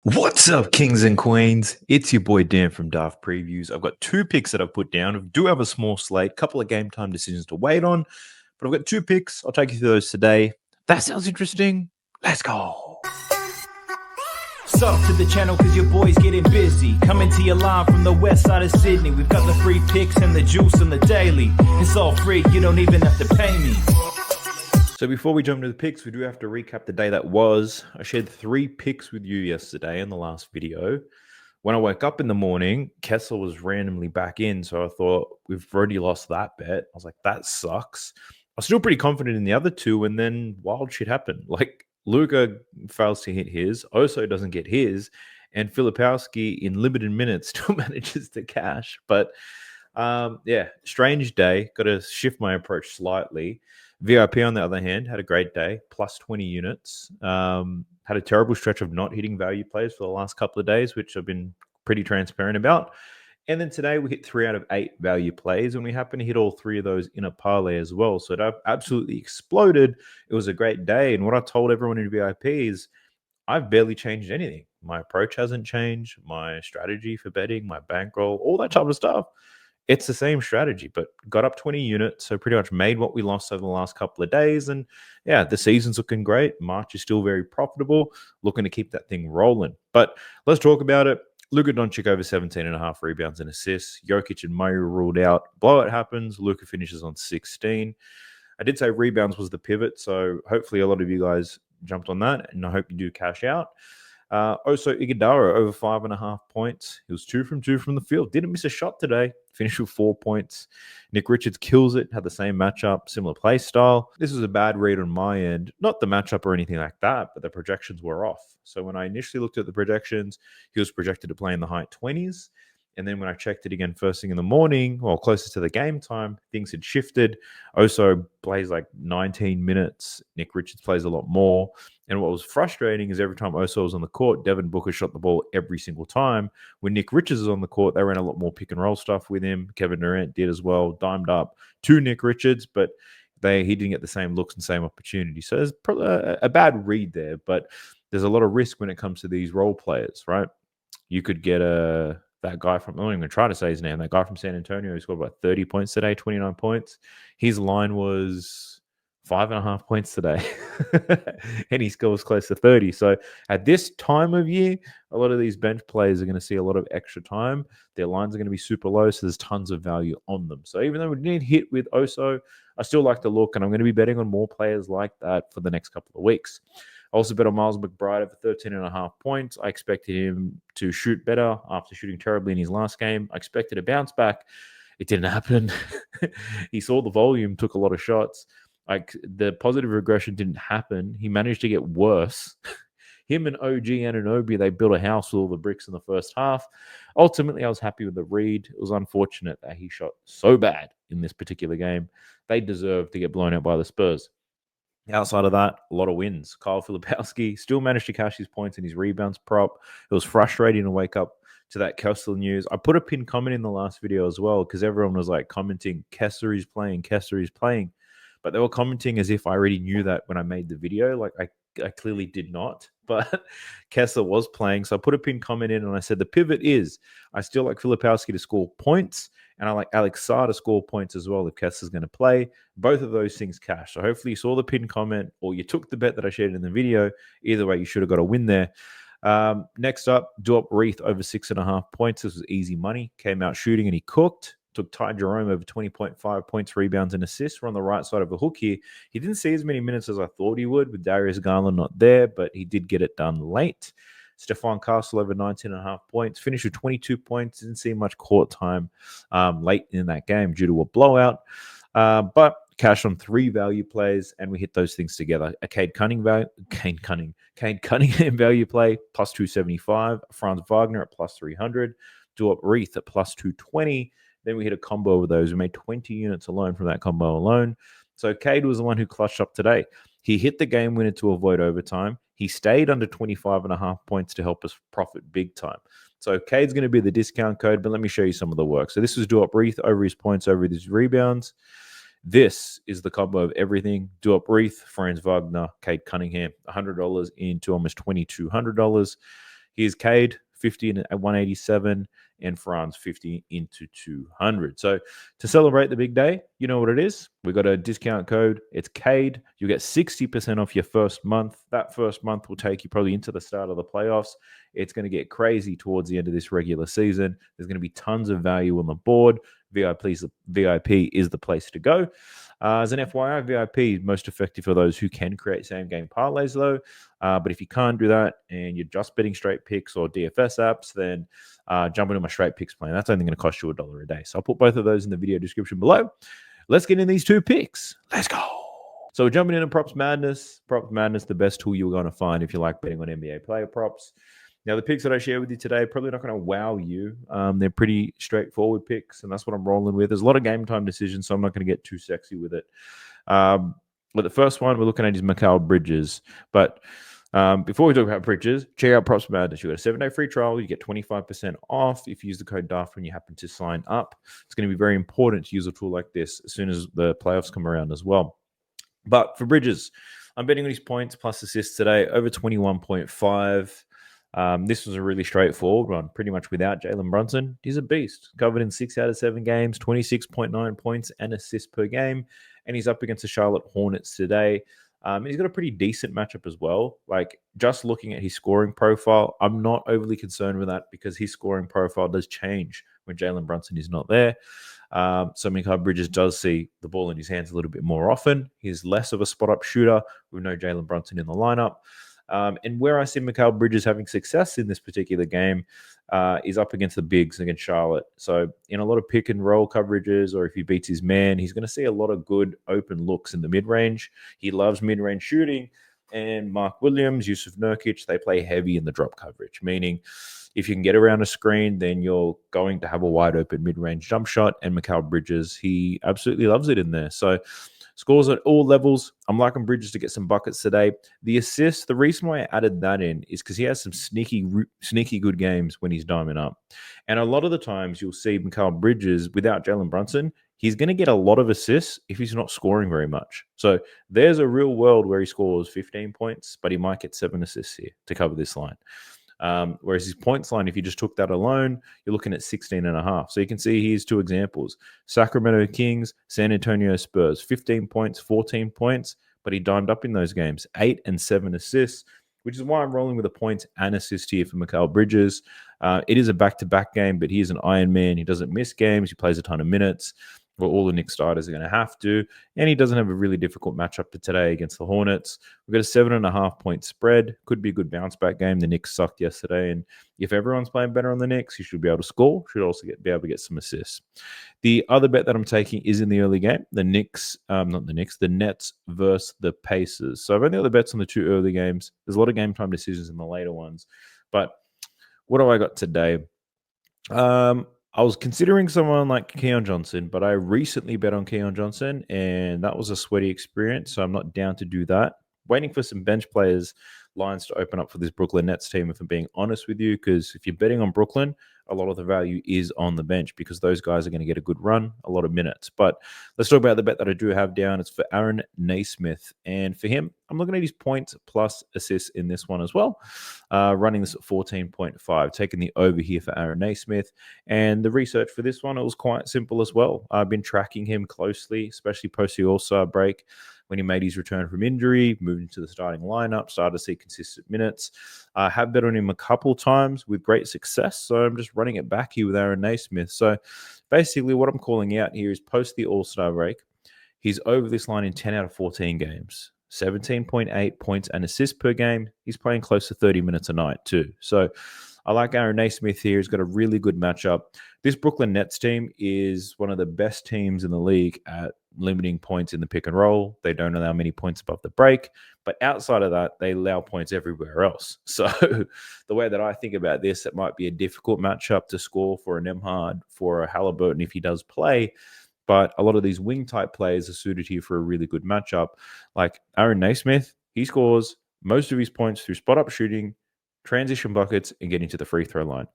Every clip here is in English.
What's up, kings and queens? It's your boy Dan from Daft Previews. I've got two picks that I've put down. I do have a small slate, couple of game time decisions to wait on, but I've got two picks. I'll take you through those today. That sounds interesting. Let's go. Sub to the channel cause your boy's getting busy. Coming to your line from the west side of Sydney. We've got the free picks and the juice and the daily. It's all free, you don't even have to pay me. So before we jump into the picks, we do have to recap the day that was. I shared 3 picks with you yesterday in the last video. When I woke up in the morning, Kessel was randomly back in, so I thought, we've already lost that bet. I was like, that sucks. I was still pretty confident in the other two, and then wild shit happened. Like, Luka fails to hit his, Oso doesn't get his, and Filipowski in limited minutes still manages to cash. But yeah, strange day. Got to shift my approach slightly. VIP, on the other hand, had a great day, plus 20 units. Had a terrible stretch of not hitting value plays for the last couple of days, which I've been pretty transparent about. And then today we hit 3 out of 8 value plays, and we happen to hit all 3 of those in a parlay as well. So it absolutely exploded. It was a great day. And what I told everyone in VIP is I've barely changed anything. My approach hasn't changed, my strategy for betting, my bankroll, all that type of stuff. It's the same strategy, but got up 20 units. So pretty much made what we lost over the last couple of days. And yeah, the season's looking great. March is still very profitable. Looking to keep that thing rolling. But let's talk about it. Luka Doncic over 17.5 rebounds and assists. Jokic and Murray ruled out. Blowout happens. Luka finishes on 16. I did say rebounds was the pivot. So hopefully a lot of you guys jumped on that. And I hope you do cash out. Oso Iguodala over 5.5 points. He was 2 from 2 from the field. Didn't miss a shot today. Finished with 4 points. Nick Richards kills it. Had the same matchup, similar play style. This was a bad read on my end. Not the matchup or anything like that, but the projections were off. So when I initially looked at the projections, he was projected to play in the high 20s. And then when I checked it again first thing in the morning, well, closer to the game time, things had shifted. Oso plays like 19 minutes. Nick Richards plays a lot more. And what was frustrating is every time Oso was on the court, Devin Booker shot the ball every single time. When Nick Richards was on the court, they ran a lot more pick and roll stuff with him. Kevin Durant did as well, dimed up to Nick Richards, but he didn't get the same looks and same opportunity. So there's probably a bad read there, but there's a lot of risk when it comes to these role players, right? You could get that guy from, I'm not even going to try to say his name, that guy from San Antonio who scored about 30 points today, 29 points. His line was 5.5 points today. And he scores close to 30. So at this time of year, a lot of these bench players are going to see a lot of extra time. Their lines are going to be super low, so there's tons of value on them. So even though we didn't hit with Oso, I still like to look, and I'm going to be betting on more players like that for the next couple of weeks. I also bet on Miles McBride over 13.5 points. I expected him to shoot better after shooting terribly in his last game. I expected a bounce back. It didn't happen. He saw the volume, took a lot of shots. Like, the positive regression didn't happen. He managed to get worse. Him and OG Anunoby, they built a house with all the bricks in the first half. Ultimately, I was happy with the read. It was unfortunate that he shot so bad in this particular game. They deserved to get blown out by the Spurs. Outside of that, a lot of wins. Kyle Filipowski still managed to cash his points in his rebounds prop. It was frustrating to wake up to that Kessler news. I put a pinned comment in the last video as well because everyone was like commenting, Kessler is playing, Kessler is playing. But they were commenting as if I already knew that when I made the video. Like, I clearly did not. But Kessler was playing. So I put a pinned comment in and I said the pivot is I still like Filipowski to score points. And I like Alex Sarr to score points as well if Kessler's going to play. Both of those things cash. So hopefully you saw the pinned comment or you took the bet that I shared in the video. Either way, you should have got a win there. Next up, Duop Reith over 6.5 points. This was easy money. Came out shooting and he cooked. Took Ty Jerome over 20.5 points, rebounds, and assists. We're on the right side of the hook here. He didn't see as many minutes as I thought he would with Darius Garland not there, but he did get it done late. Stephon Castle over 19.5 points. Finished with 22 points. Didn't see much court time late in that game due to a blowout. But cash on 3 value plays, and we hit those things together. A Cade Cunningham value play, plus 275. Franz Wagner at plus 300. Duop Reith at plus 220. Then we hit a combo of those. We made 20 units alone from that combo alone. So Cade was the one who clutched up today. He hit the game winner to avoid overtime. He stayed under 25.5 points to help us profit big time. So Cade's going to be the discount code, but let me show you some of the work. So this was Duop Reith over his points, over his rebounds. This is the combo of everything. Duop Reith, Franz Wagner, Cade Cunningham, $100 into almost $2,200. Here's Cade, 50 at 187, and Franz 50 into 200. So to celebrate the big day, you know what it is. We got a discount code. It's Cade. You get 60% off your first month. That first month will take you probably into the start of the playoffs. It's going to get crazy towards the end of this regular season. There's going to be tons of value on the board. VIP is the place to go. As an FYI, VIP most effective for those who can create same game parlays, though. But if you can't do that and you're just betting straight picks or DFS apps, then jump into my straight picks plan. That's only going to cost you $1 a day. So I'll put both of those in the video description below. Let's get in these two picks. Let's go. So we're jumping into Props Madness. Props Madness, the best tool you're going to find if you like betting on NBA player props. Now, the picks that I share with you today probably not going to wow you. They're pretty straightforward picks, and that's what I'm rolling with. There's a lot of game time decisions, so I'm not going to get too sexy with it. But the first one we're looking at is Mikal Bridges. But before we talk about Bridges, check out Props Madness. You got a 7-day free trial. You get 25% off if you use the code DARF when you happen to sign up. It's going to be very important to use a tool like this as soon as the playoffs come around as well. But for Bridges, I'm betting on his points plus assists today, over 21.5. This was a really straightforward one, pretty much without Jalen Brunson. He's a beast, covered in 6 out of 7 games, 26.9 points and assists per game, and he's up against the Charlotte Hornets today. He's got a pretty decent matchup as well. Like, just looking at his scoring profile, I'm not overly concerned with that because his scoring profile does change when Jalen Brunson is not there. So Mikal Bridges does see the ball in his hands a little bit more often. He's less of a spot-up shooter with no Jalen Brunson in the lineup. And where I see Mikal Bridges having success in this particular game is up against the bigs against Charlotte. So in a lot of pick and roll coverages, or if he beats his man, he's going to see a lot of good open looks in the mid-range. He loves mid-range shooting. And Mark Williams, Yusuf Nurkic, they play heavy in the drop coverage, meaning if you can get around a screen, then you're going to have a wide open mid-range jump shot. And Mikal Bridges, he absolutely loves it in there. So scores at all levels. I'm liking Bridges to get some buckets today. The assist, the reason why I added that in is because he has some sneaky good games when he's diming up. And a lot of the times you'll see Mikal Bridges without Jalen Brunson, he's going to get a lot of assists if he's not scoring very much. So there's a real world where he scores 15 points, but he might get 7 assists here to cover this line. Whereas his points line, if you just took that alone, you're looking at 16.5. So you can see here's 2 examples. Sacramento Kings, San Antonio Spurs, 15 points, 14 points, but he dimed up in those games, 8 and 7 assists, which is why I'm rolling with a points and assist here for Mikal Bridges. It is a back-to-back game, but he's an Iron Man. He doesn't miss games. He plays a ton of minutes. Well, all the Knicks starters are going to have to. And he doesn't have a really difficult matchup for today against the Hornets. We've got a 7.5 point spread. Could be a good bounce back game. The Knicks sucked yesterday. And if everyone's playing better on the Knicks, you should be able to score. Should also be able to get some assists. The other bet that I'm taking is in the early game. The Nets versus the Pacers. So I've only got the bets on the 2 early games. There's a lot of game time decisions in the later ones. But what do I got today? I was considering someone like Keon Johnson, but I recently bet on Keon Johnson, and that was a sweaty experience, so I'm not down to do that. Waiting for some bench players lines to open up for this Brooklyn Nets team, if I'm being honest with you, because if you're betting on Brooklyn, a lot of the value is on the bench because those guys are going to get a good run, a lot of minutes. But let's talk about the bet that I do have down. It's for Aaron Naismith. And for him, I'm looking at his points plus assists in this one as well. Running this at 14.5, taking the over here for Aaron Naismith. And the research for this one, it was quite simple as well. I've been tracking him closely, especially post the All-Star break. When he made his return from injury, moved into the starting lineup, started to see consistent minutes. I have bet on him a couple times with great success, so I'm just running it back here with Aaron Naismith. So basically what I'm calling out here is post the All-Star break, he's over this line in 10 out of 14 games. 17.8 points and assists per game. He's playing close to 30 minutes a night too. So I like Aaron Naismith here. He's got a really good matchup. This Brooklyn Nets team is one of the best teams in the league at limiting points in the pick and roll. They don't allow many points above the break, but outside of that, they allow points everywhere else. So the way that I think about this, it might be a difficult matchup to score for a Nembhard, for a Halliburton if he does play, but a lot of these wing type players are suited here for a really good matchup. Like Aaron Naismith, he scores most of his points through spot up shooting, transition buckets, and getting to the free throw line.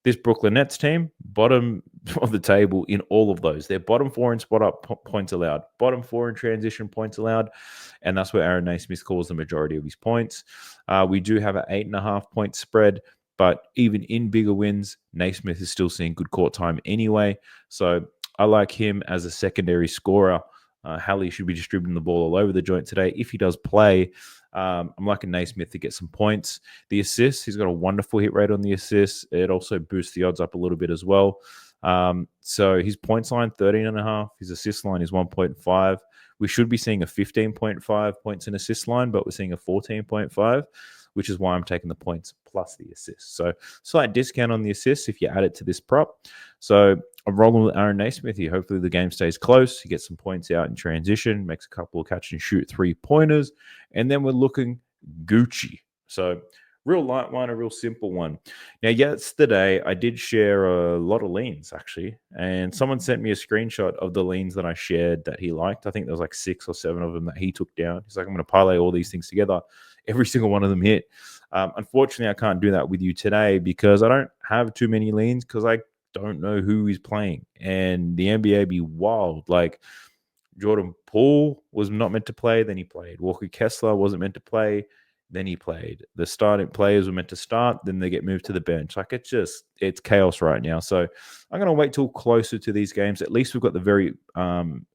This Brooklyn Nets team, bottom of the table in all of those. They're bottom 4 in spot up points allowed, bottom 4 in transition points allowed, and that's where Aaron Naismith scores the majority of his points. We do have an 8.5 point spread. But even in bigger wins, Naismith is still seeing good court time anyway. So I like him as a secondary scorer. Halley should be distributing the ball all over the joint today. If he does play, I'm liking Naismith to get some points. The assists, he's got a wonderful hit rate on the assists. It also boosts the odds up a little bit as well. So his points line, 13.5. His assist line is 1.5. We should be seeing a 15.5 points and assist line, but we're seeing a 14.5, which is why I'm taking the points plus the assists. So slight discount on the assists if you add it to this prop. So I'm rolling with Aaron Naismith here. Hopefully the game stays close. He gets some points out in transition, makes a couple of catch and shoot 3-pointers, and then we're looking Gucci. So real light one, a real simple one. Now, yesterday I did share a lot of leans actually, and someone sent me a screenshot of the leans that I shared that he liked. I think there was like 6 or 7 of them that he took down. He's like, I'm going to parlay all these things together. Every single one of them hit. Unfortunately, I can't do that with you today because I don't have too many leans because I don't know who he's playing. And the NBA be wild. Like Jordan Poole was not meant to play, then he played. Walker Kessler wasn't meant to play, then he played. The starting players were meant to start, then they get moved to the bench. Like it's chaos right now. So I'm going to wait till closer to these games. At least we've got the very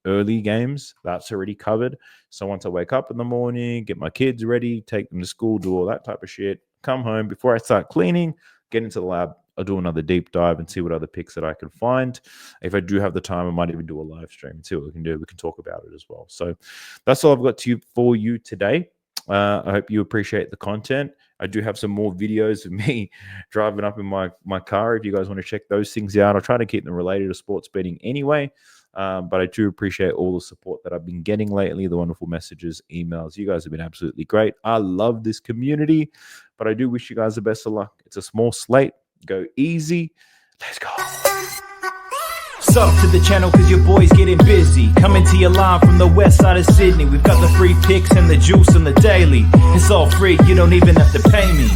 early games. That's already covered. So once I wake up in the morning, get my kids ready, take them to school, do all that type of shit, come home, before I start cleaning, get into the lab, I'll do another deep dive and see what other picks that I can find. If I do have the time, I might even do a live stream and see what we can do. We can talk about it as well. So that's all I've got for you today. I hope you appreciate the content. I do have some more videos of me driving up in my car. If you guys want to check those things out, I'll try to keep them related to sports betting anyway. But I do appreciate all the support that I've been getting lately, the wonderful messages, emails. You guys have been absolutely great. I love this community, but I do wish you guys the best of luck. It's a small slate. Go easy. Let's go. Sub to the channel cause your boy's getting busy. Coming to your line from the west side of Sydney. We've got the free picks and the juice on the daily. It's all free, you don't even have to pay me.